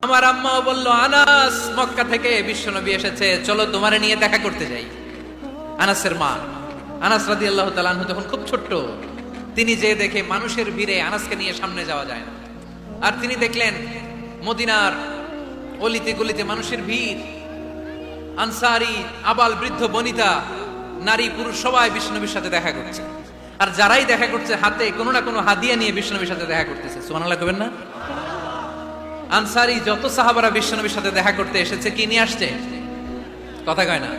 আমার আম্মাও বলল, আনাস মক্কা থেকে বিশ্বনবী এসেছে, চলো তোমারে নিয়ে দেখা করতে যাই। আনাসের মা আনাস রাদিয়াল্লাহু তাআলা আনহু তখন খুব ছোট্ট। তিনি যে দেখে মানুষের ভিড়ে আনাসকে নিয়ে সামনে যাওয়া যায় না, আর তিনি দেখলেন মদিনার অলিতে গলিতে মানুষের ভিড়, আনসারী আবাল বৃদ্ধ বনিতা নারী পুরুষ সবাই বিশ্বনবীর সাথে দেখা করছে, আর যারাই দেখা করছে হাতে কোনো না কোনো হাদিয়া নিয়ে বিশ্বনবীর সাথে দেখা করতেছে। সুবহানাল্লাহ কবেন না? আনসারী যত সাহাবারা বিশ্বনবীর সাথে দেখা করতে এসেছে কি নিয়ে আসছে? কথা কয় না?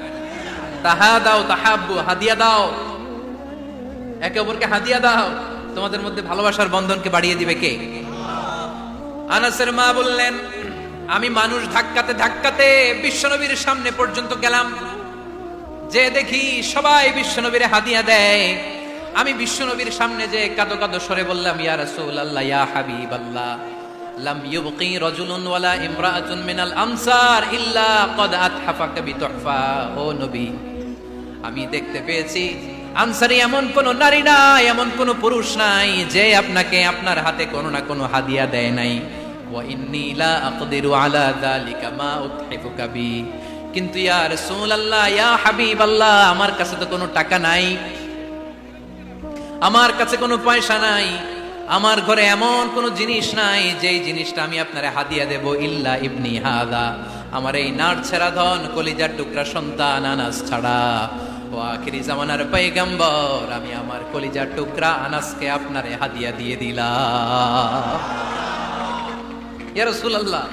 তাহাদাও তাহাব্বু, হাদিয়া দাও, একে অপরকে হাদিয়া দাও, তোমাদের মধ্যে ভালোবাসার বন্ধনকে বাড়িয়ে দিবে কে? আনাসের মা বললেন, আমি মানুষ ধাক্কাতে ধাক্কাতে বিশ্বনবীর সামনে পর্যন্ত গেলাম, যে দেখি সবাই বিশ্বনবীর হাদিয়া দেয়। আমি বিশ্বনবীর সামনে যে কাঁদো কাঁদো স্বরে বললাম, ইয়া রাসূলুল্লাহ ইয়া হাবিবাল্লাহ, লাম ইউবকি রাজুলুন ওয়ালা ইমরাআতুন মিনাল আনসার ইল্লা ক্বাদ আতহাফাকা বিতুহফা। ও নবী, আমি দেখতে পেয়েছি আনসারী এমন কোন নারী নাই, এমন কোন পুরুষ নাই যে আপনাকে আপনার হাতে কোনো না কোনো হাদিয়া দেয় নাই। ওয়া ইন্নী লা আকদিরু আলা যালিকা মা উতহিফুকা বি। কিন্তু ইয়া রাসূলুল্লাহ ইয়া হাবিবাল্লাহ, আমার কাছে তো কোনো টাকা নাই, আমার কাছে কোনো পয়সা নাই, আমার ঘরে এমন কোন জিনিস নাই যেই জিনিসটা আমি আপনারে হাদিয়া দেব ইল্লা ইবনি হাদা, আমার এই নাড়ছেড়া ধন কলিজার টুকরা সন্তান আনাস ছাড়া। ও আখিরি জামানার পয়গম্বর, আমি আমার কলিজার টুকরা আনাসকে আপনারে হাদিয়া দিয়ে দিলাম। ইয়া রাসূলুল্লাহ,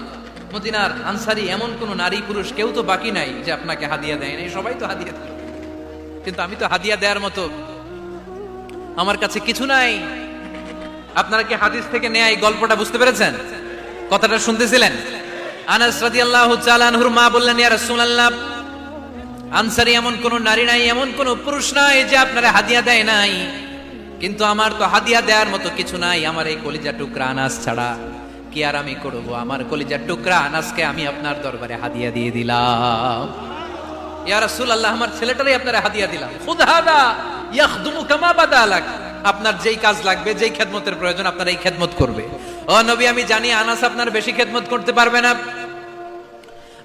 মদিনার আনসারী এমন কোন নারী পুরুষ কেউ তো বাকি নাই যে আপনাকে হাদিয়া দেয় নাই, সবাই তো হাদিয়া দিল, কিন্তু আমি তো হাদিয়া দেওয়ার মতো আমার কাছে কিছু নাই। আপনারা কি হাদিস থেকে নেয়া এই গল্পটা বুঝতে পেরেছেন? কথাটা শুনতেছিলেন? আনাস রাদিয়াল্লাহু তাআলা আনহুর মা বললেন, ইয়া রাসূলুল্লাহ, আনসারী এমন কোন নারী নাই, এমন কোন পুরুষ নাই যে আপনারা হাদিয়া দেয় নাই, কিন্তু আমার তো হাদিয়া দেওয়ার মতো কিছু নাই আমার এই কলিজা টুকরা আনাস ছাড়া। কি আর আমি করব, আমার কলিজার টুকরা আনাসকে আমি আপনার দরবারে হাদিয়া দিয়ে দিলাম। ইয়া রাসূলুল্লাহ, আমার ছেলেটারই আপনারা হাদিয়া দিলাম। খুদ হাদা ইয়াখদুমু কামা বাদালাক, আপনার যেই কাজ লাগবে, যেই খেদমতের প্রয়োজন আপনার এই খেদমত করবে। ও নবী, আমি জানি আনাস আপনার বেশি খেদমত করতে পারবে না,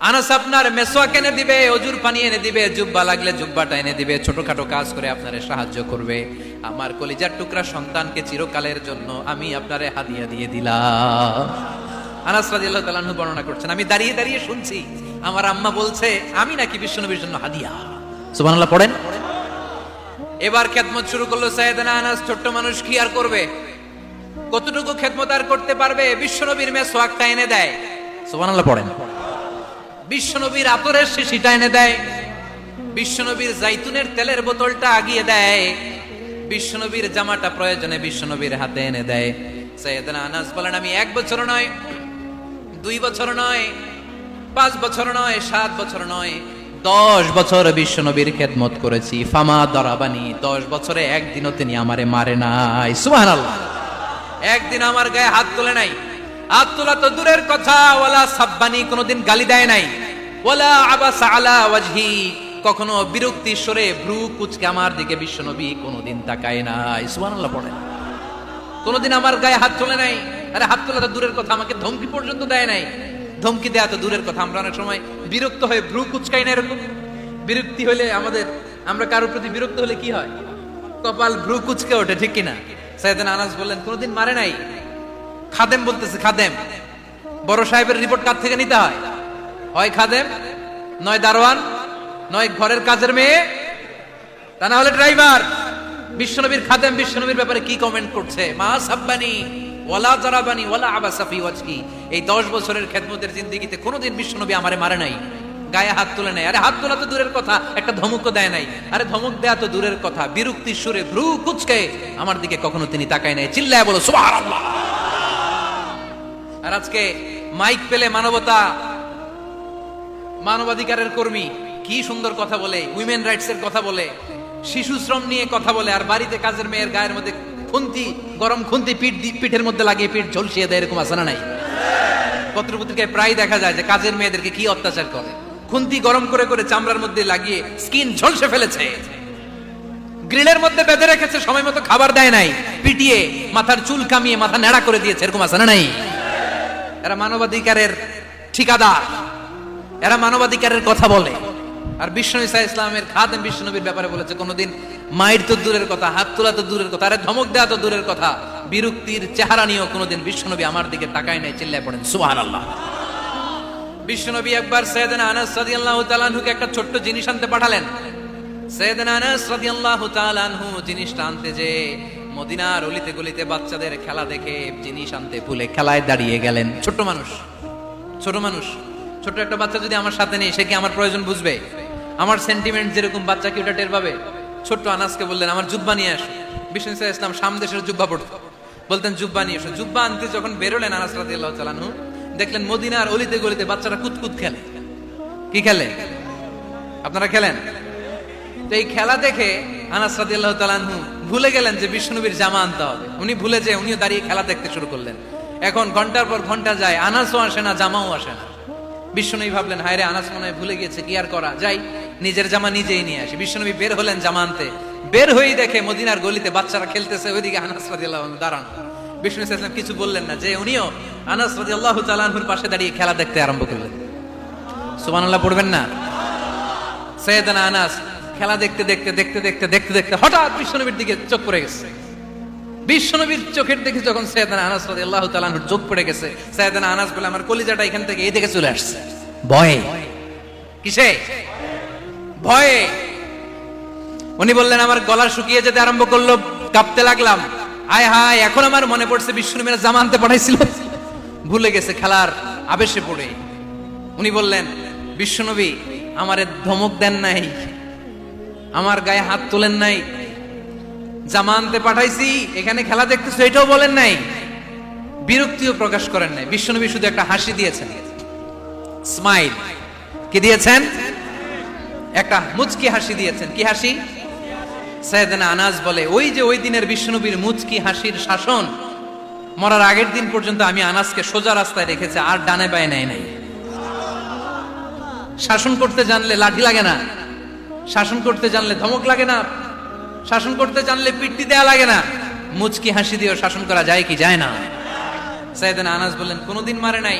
আনাস আপনার মেসওয়াক এনে দিবে, অজুর পানি এনে দিবে, জুব্বা লাগলে জুব্বাটা এনে দিবে, ছোটখাটো কাজ করে আপনারে সাহায্য করবে। আমার কলিজার টুকরা সন্তানকে চিরকালের জন্য আমি আপনারে হাদিয়া দিয়ে দিলাম। আনাস রাদিয়াল্লাহু তাআলা আনহু বর্ণনা করছেন, আমি দাঁড়িয়ে দাঁড়িয়ে শুনছি আমার আম্মা বলছে আমি নাকি বিশ্বনবীর জন্য হাদিয়া। সুবহানাল্লাহ পড়েন। এবার খেদমত শুরু করলো সাইয়েদনা আনাস। ছোট্ট মানুষ কি আর করবে, কতটুকু খেদমত আর করতে পারবে? বিশ্বনবীর মেসওয়াকটা এনে দেয়। সুবহানাল্লাহ পড়েন। বিশ্বনবীর আতরের শিশিটা এনে দেয়, বিশ্বনবীর জাইতুনের তেলের বোতলটা আগিয়ে দেয়, বিশ্বনবীর জামাটা প্রয়োজনে বিশ্বনবীর হাতে এনে দেয়। সাইয়েদনা আনাস বলেন, আমি 1 বছর নয়, 2 বছর নয়, 5 বছর নয়, 7 বছর নয়, 10 বছর বিশ্বনবীর খেদমত করেছি। ফামা দরাবানি, 10 বছরে একদিনও তিনি আমারে মারে নাই। সুবহানাল্লাহ। একদিন আমার গায়ে হাত তোলে নাই, হাত তোলা তো দূরের কথা, ওয়ালা সাব্বানি, কোনোদিন গালি দেয় নাই, ওয়ালা আবাসা আলা ওয়াজহি, কখনো বিরক্তির স্বরে ভ্রু কুঁচকে আমার দিকে বিশ্বনবী কোনোদিন তাকায় নাই। সুবহানাল্লাহ পড়েন। কোনোদিন আমার গায়ে হাত তোলে নাই। আরে হাত তোলা তো দূরের কথা, আমাকে ধমকি পর্যন্ত দেয় নাই। ধমকি দেয়া তো দূরের কথা, আমরা অনেক সময় বিরক্ত হয়ে ভ্রু কুচকাই না, এরকম বিরক্তি হলে আমরা কারোর প্রতি বিরক্ত হলে কি হয়? কপাল ভ্রু কুচকে ওঠে, ঠিক কিনা? সাইয়েদনা আনাস বললেন, কোনোদিন মারে নাই। খাদেম বলতেছে, খাদেম, বড় সাহেবের রিপোর্ট কার থেকে নিতে হয়? হয় খাদেম, নয় দারোয়ান, নয় ঘরের কাজের মেয়ে, তা না হলে ড্রাইভার। বিশ্বনবীর খাদেম বিশ্বনবীর ব্যাপারে কি কমেন্ট করছে? মা সাব্বানি ওয়ালা জারাবানি ওয়ালা আবাসা ফি ওয়াজহি। এই 10 বছরের খেদমতের জিন্দেগিতে কোনোদিন বিশ্বনবী আমারে মারে নাই, গায়ে হাত তুলে নাই। আরে হাত তোলা তো দূরের কথা, একটা ধমকও দেয় নাই। আরে ধমক দেয়া তো দূরের কথা, বিরক্তির সুরে ভ্রু কুচকে আমার দিকে কখনো তিনি তাকায় নাই। চিল্লায় বলো সুবহানাল্লাহ। আর আজকে মাইক পেলে মানবতা, মানবাধিকারের কর্মী কি সুন্দর কথা বলে, উইমেন রাইটস এর কথা বলে, শিশু শ্রম নিয়ে কথা বলে, আর বাড়িতে কাজের মেয়ের গায়ের মধ্যে খুন্তি, গরম খুন্তি পিঠের মধ্যে লাগিয়ে পিঠ ঝলসিয়ে দেয়, এরকম আছে না নাই? পত্রপত্রিকায় প্রায় দেখা যায় যে কাজের মেয়েদেরকে কি অত্যাচার করে। খুন্তি গরম করে করে চামড়ার মধ্যে লাগিয়ে স্কিন ঝলসে ফেলেছে, গ্রিলের মধ্যে বেঁধে রেখেছে, সময় মতো খাবার দেয় নাই, পিটিয়ে মাথার চুল কামিয়ে মাথা নেড়া করে দিয়েছে, এরকম আছে না নাই? এরা মানবাধিকারের ঠিকাদার, এরা মানবাধিকারের কথা বলে। আর বিশ্বনবী সাল্লাল্লাহু আলাইহি ইসলামের খাদেম বিশ্বনবীর ব্যাপারে বলেছে, কোনোদিন মায়ের তো দূরের কথা, হাত তোলা তো দূরের কথা, আরে ধমক দেওয়া তো দূরের কথা, বিরক্তির চেহারা নিয়েও কোনোদিন বিশ্বনবী আমার দিকে তাকায় নাই। চিল্লায় পড়েন সুবহানাল্লাহ। বিশ্বনবী একবার সাইয়েদনা আনাস রাদিয়াল্লাহু তাআলা আনহুকে একটা ছোট্ট জিনিস আনতে পাঠালেন। সাইয়েদনা আনাস রাদিয়াল্লাহু তাআলা আনহু জিনিসটা আনতে যে মদিনার অলিতে গলিতে বাচ্চাদের খেলা দেখে জিনিস আনতে ভুলে খেলায় দাঁড়িয়ে গেলেন। ছোট মানুষ, ছোট একটা বাচ্চা যদি আমার সাথে নেই, সে কি আমার প্রয়োজন বুঝবে? আমার সেন্টিমেন্ট যেরকম বাচ্চা কি ওটা টের পাবে? ছোট্ট আনাসকে বললেন, আমার জুব্বা নিয়ে আসো। বিষ্ণু সাল্লাল্লাহু আলাইহি ওয়াসাল্লাম শাম দেশের জুব্বা পড়তো, বলতেন জুব্বা নিয়ে এসো। জুব্বা আনতে যখন বেরোলেন আনাস রাদিয়াল্লাহু তাআলা আনহু, দেখলেন মদিনার অলিতে গলিতে বাচ্চারা কুতকুত খেলে। কি খেলে? আপনারা খেলেন? তো এই খেলা দেখে আনাস রাদিয়াল্লাহু তাআলা আনহু ভুলে গেলেন যে বিশ্বনবীর জামা আনতে হবে। উনি ভুলে যে উনিও দাঁড়িয়ে খেলা দেখতে শুরু করলেন। এখন ঘন্টার পর ঘন্টা যায়, আনাসও আসে না, জামাও আসে না। বিশ্বনবী ভাবলেন, হায় রে, আনাস মনে হয় ভুলে গেছে, কি আর করা যাই, নিজের জামা নিজেই নিয়ে আসি। বিশ্বনবী বের হলেন জামা আনতে, বের হয়েই দেখে মদিনার গলিতে বাচ্চারা খেলতেছে, ওইদিকে আনাস রাদিয়াল্লাহু আনহু দাঁড়ান। বিষ্ণু সাল্লাল্লাহু আলাইহি ওয়াসাল্লাম কিছু বললেন না, যে উনিও আনাস রাদিয়াল্লাহু তাআলা আনহুর পাশে দাঁড়িয়ে খেলা দেখতে আরম্ভ করলেন। সুবহানাল্লাহ পড়বেন না? সাইয়েদনা আনাস খেলা দেখতে হঠাৎ বিশ্বনবীর দিকে চোখ পড়ে গেছে। বিশ্বনবীর চোখের দিকে যখন সাইয়েদনা আনাস রাদিয়াল্লাহু তাআলা আনহুর চোখ পড়ে গেছে, সাইয়েদনা আনাস বলে, আমার কলিজাটা এখান থেকে এই দিকে চলে আসছে ভয়ে। কিসে? ভয়ে। উনি বললেন, আমার গলা শুকিয়ে যেতে আরম্ভ করলো, কাঁপতে লাগলাম। হায় হায়, এখন আমার মনে পড়ছে বিশ্বনবীর জামা আনতে পাঠাইছিল, ভুলে গেছে খেলার আবেশে পড়ে। উনি বললেন, বিশ্বনবী আমারে ধমক দেন নাই, আমার গায়ে হাত তোলেন নাই, জামা আনতে পাঠাইছি, এখানে খেলা দেখতেছো এটাও বলেন নাই, বিরক্তিও প্রকাশ করেন নাই। বিশ্বনবী শুধু একটা হাসি দিয়েছেন, স্মাইল। কি দিয়েছেন? একটা মুচকি হাসি দিয়েছেন। কি হাসি? সাইয়েদনা আনাস বলে, ওই যে ওই দিনের বিশ্বনবীর মুচকি হাসির শাসন মরার আগের দিন পর্যন্ত আমি আনাসকে সোজা রাস্তায় রেখেছি, আর ডানে বায়ে নেয় নাই। শাসন করতে জানলে লাঠি লাগে না, শাসন করতে জানলে ধমক লাগে না, শাসন করতে জানলে পিট্টি দেয়া লাগে না, মুচকি হাসি দিয়েও শাসন করা যায় কি যায় না? সাইয়েদনা আনাস বললেন, কোনোদিন মারে নাই,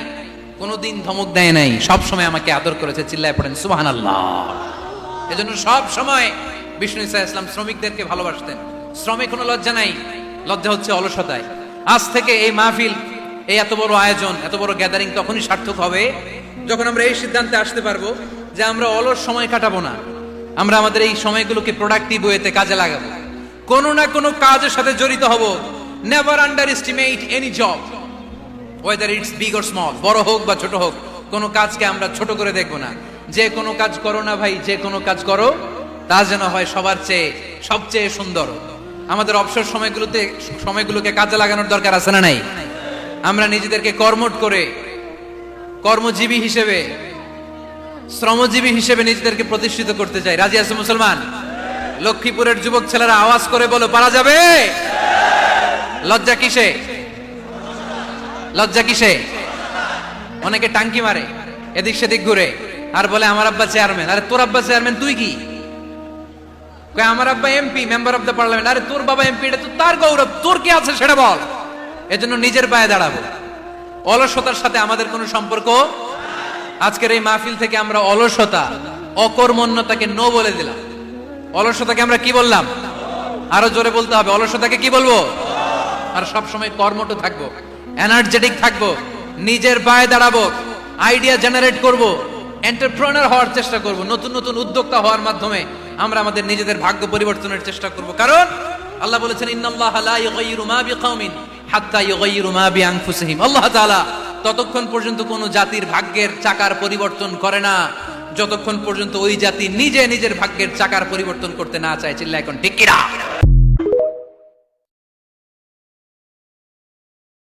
কোনোদিন ধমক দেয় নাই, সব সময় আমাকে আদর করেছে। চিল্লায় পড়েন সুবহানাল্লাহ। এজন্য সব সময় বিষ্ণু সাল্লাল্লাহু আলাইহি ওয়াসাল্লাম শ্রমিকদেরকে ভালোবাসতেন। শ্রমে কোনো লজ্জা নাই, লজ্জা হচ্ছে অলসতায়। আজ থেকে এই মাহফিল, এই এত বড় আয়োজন, এত বড় গ্যাদারিং তখনই সার্থক হবে যখন আমরা এই সিদ্ধান্তে আসতে পারবো যে আমরা অলস সময় কাটাবো না, আমরা আমাদের এই সময়গুলোকে প্রোডাক্টিভ ওয়েতে কাজে লাগাবো, কোনো না কোনো কাজের সাথে জড়িত হব। Never under estimate any job, whether it's big or small, বড় হোক বা ছোট হোক, কোনো কাজকে আমরা ছোট করে দেখবো না। যে কোনো কাজ করো না ভাই, যে কোনো কাজ করো, তা যেন হয় সবার চেয়ে সবচেয়ে সুন্দর। আমাদের অবসর সময়গুলোকে কাজে লাগানোর দরকার আছে না নাই? আমরা নিজেদেরকে কর্মঠ করে, কর্মজীবী হিসেবে, শ্রমজীবী হিসেবে নিজেদেরকে প্রতিষ্ঠিত করতে চাই। রাজি আছে মুসলমান? লক্ষ্মীপুরের যুবক ছেলেরা আওয়াজ করে বলো, পারা যাবে? লজ্জা কিসে? লজ্জা কিসে? অনেকে টাঙ্কি মারে, এদিক সেদিক ঘুরে, আর বলে আমার আব্বা চেয়ারম্যান। আরে তোর আব্বা চেয়ারম্যান, তুই কি? আমার আব্বা MP, member of the parliament. আরে তোর বাবা এমপি, এটা তো তার গৌরব, তোর কি আছে সেটা বল। এজন্য নিজের পায়ে দাঁড়াবো। অলসতার সাথে আমাদের কোনো সম্পর্ক। আজকের এই মাহফিল থেকে আমরা অলসতা, অকর্মণ্যতাকে নো বলে দিলাম। অলসতাকে আমরা কি বললাম? আরো জোরে বলতে হবে, অলসতাকে কি বলবো? আর সব সময় কর্মঠ থাকবো, এনার্জেটিক থাকবো, নিজের পায়ে দাঁড়াবো, আইডিয়া জেনারেট করব, এন্টারপ্রেনার হওয়ার চেষ্টা করব, নতুন নতুন উদ্যোক্তা হওয়ার মাধ্যমে আমরা আমাদের নিজেদের ভাগ্য পরিবর্তনের চেষ্টা করব। কারণ আল্লাহ বলেছেন, ইন্নাল্লাহা লা ইউগাইয়িরু মা বিকাউমিন হাত্তা ইউগাইয়িরু মা বিআনফুসিহিম। আল্লাহ তাআলা ততক্ষণ পর্যন্ত কোন জাতির ভাগ্যের চাকার পরিবর্তন করে না যতক্ষণ পর্যন্ত ওই জাতি নিজে নিজের ভাগ্যের চাকার পরিবর্তন করতে না চায়। চিল্লায় এখন ঠিক কিনা?